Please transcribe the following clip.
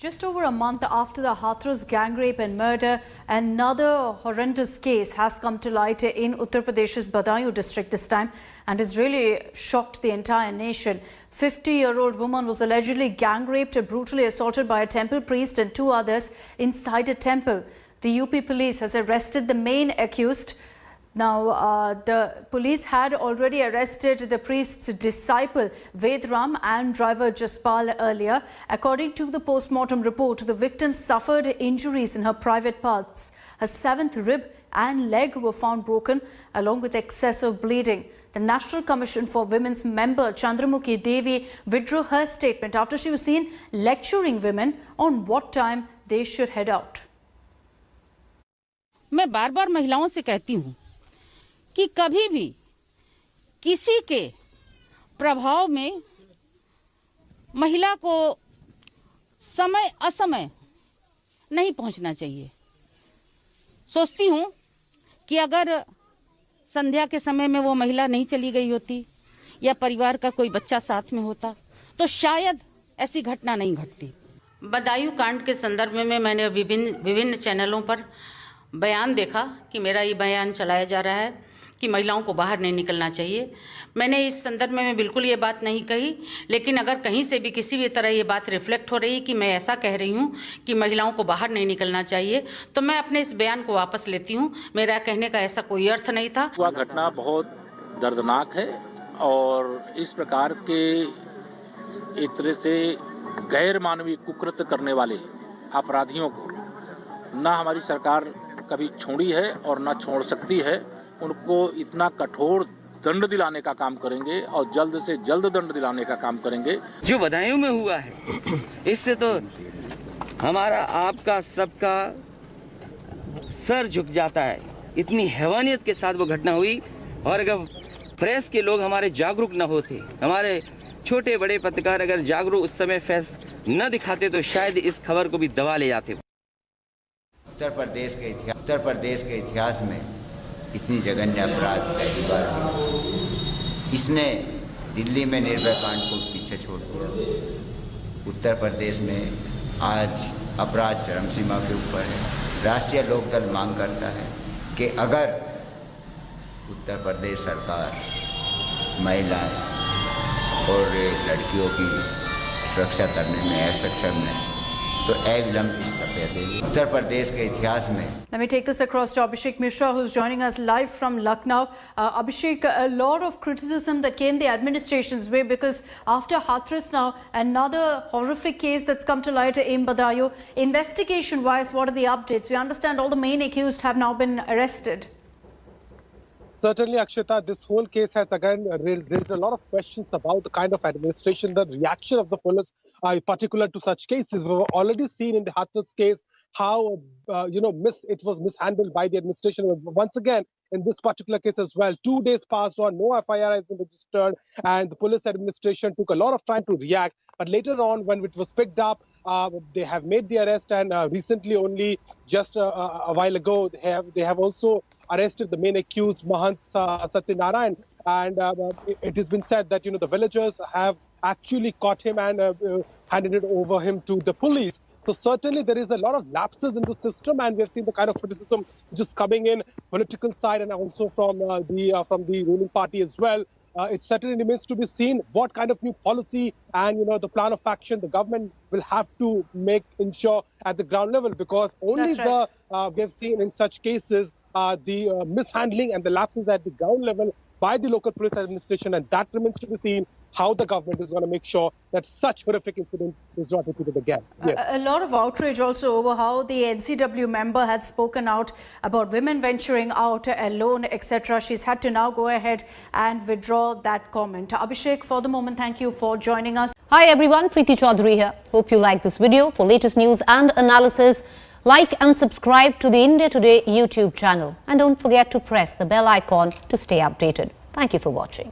Just over a month after the Hathras gang rape and murder, another horrendous case has come to light in Uttar Pradesh's Badaयूं district this time, and it's really shocked the entire nation. 50-year-old woman was allegedly gang raped and brutally assaulted by a temple priest and two others inside a temple. The UP police has arrested the main accused. Now, the police had already arrested the priest's disciple Vedram and driver Jaspal earlier. According to the post-mortem report, the victim suffered injuries in her private parts. Her 7th rib and leg were found broken, along with excessive bleeding. The National Commission for Women's member Chandramukhi Devi withdrew her statement after she was seen lecturing women on what time they should head out. मैं बार-बार महिलाओं से कहती हूँ कि कभी भी किसी के प्रभाव में महिला को समय असमय नहीं पहुंचना चाहिए। सोचती हूं कि अगर संध्या के समय में वो महिला नहीं चली गई होती या परिवार का कोई बच्चा साथ में होता तो शायद ऐसी घटना नहीं घटती। बदायूं कांड के संदर्भ में मैंने विभिन्न चैनलों पर बयान देखा कि मेरा ये बयान चलाया जा रहा है कि महिलाओं को बाहर नहीं निकलना चाहिए। मैंने इस संदर्भ में बिल्कुल ये बात नहीं कही, लेकिन अगर कहीं से भी किसी भी तरह ये बात रिफ्लेक्ट हो रही है कि मैं ऐसा कह रही हूँ कि महिलाओं को बाहर नहीं निकलना चाहिए, तो मैं अपने इस बयान को वापस लेती हूँ। मेरा कहने का ऐसा कोई अर्थ नहीं था। वह घटना बहुत दर्दनाक है और इस प्रकार के एक तरह से गैर मानवीय कुकृत्य करने वाले अपराधियों को न हमारी सरकार कभी छोड़ी है और न छोड़ सकती है। उनको इतना कठोर दंड दिलाने का काम करेंगे और जल्द से जल्द दंड दिलाने का काम करेंगे। जो बदायूं में हुआ है इससे तो हमारा आपका सबका सर झुक जाता है। इतनी हैवानियत के साथ वो घटना हुई और अगर प्रेस के लोग हमारे जागरूक न होते, हमारे छोटे बड़े पत्रकार अगर जागरूक उस समय फेस न दिखाते तो शायद इस खबर को भी दबा ले जाते। उत्तर प्रदेश के इतिहास में इतनी जघन्य अपराध पहली बार हुई। इसने दिल्ली में निर्भया कांड को पीछे छोड़ दिया। उत्तर प्रदेश में आज अपराध चरम सीमा के ऊपर है। राष्ट्रीय लोकदल मांग करता है कि अगर उत्तर प्रदेश सरकार महिलाएं और लड़कियों की सुरक्षा करने में असक्षम है तो अविलंब इस्तीफा देगी। उत्तर प्रदेश के इतिहास में। Let me take this across to Abhishek Mishra, who's joining us live from Lucknow. Abhishek, a lot of criticism that came the administration's way because after Hathras now, another horrific case that's come to light in Badaयूं. Investigation-wise, what are the updates? We understand all the main accused have now been arrested. Certainly, Akshita, this whole case has again raised a lot of questions about the kind of administration, the reaction of the police, particular to such cases. We've already seen in the Hathras case how, it was mishandled by the administration. Once again, in this particular case as well, 2 days passed on, no FIR has been registered, and the police administration took a lot of time to react. But later on, when it was picked up, they have made the arrest, and recently, only just a while ago, they have also arrested the main accused, Mahant Satyanarayan, and it has been said that the villagers have actually caught him and handed it over him to the police. So certainly there is a lot of lapses in the system, and we have seen the kind of criticism just coming in political side and also from the ruling party as well. It certainly remains to be seen what kind of new policy and the plan of action the government will have to ensure at the ground level, because only we have seen in such cases the mishandling and the lapses at the ground level by the local police administration, and that remains to be seen how the government is going to make sure that such horrific incident is not repeated again. Yes. A lot of outrage also over how the NCW member had spoken out about women venturing out alone, etc. She's had to now go ahead and withdraw that comment. Abhishek, for the moment, thank you for joining us. Hi everyone, Preeti Chaudhary here. Hope you like this video. For latest news and analysis, like and subscribe to the India Today YouTube channel. And don't forget to press the bell icon to stay updated. Thank you for watching.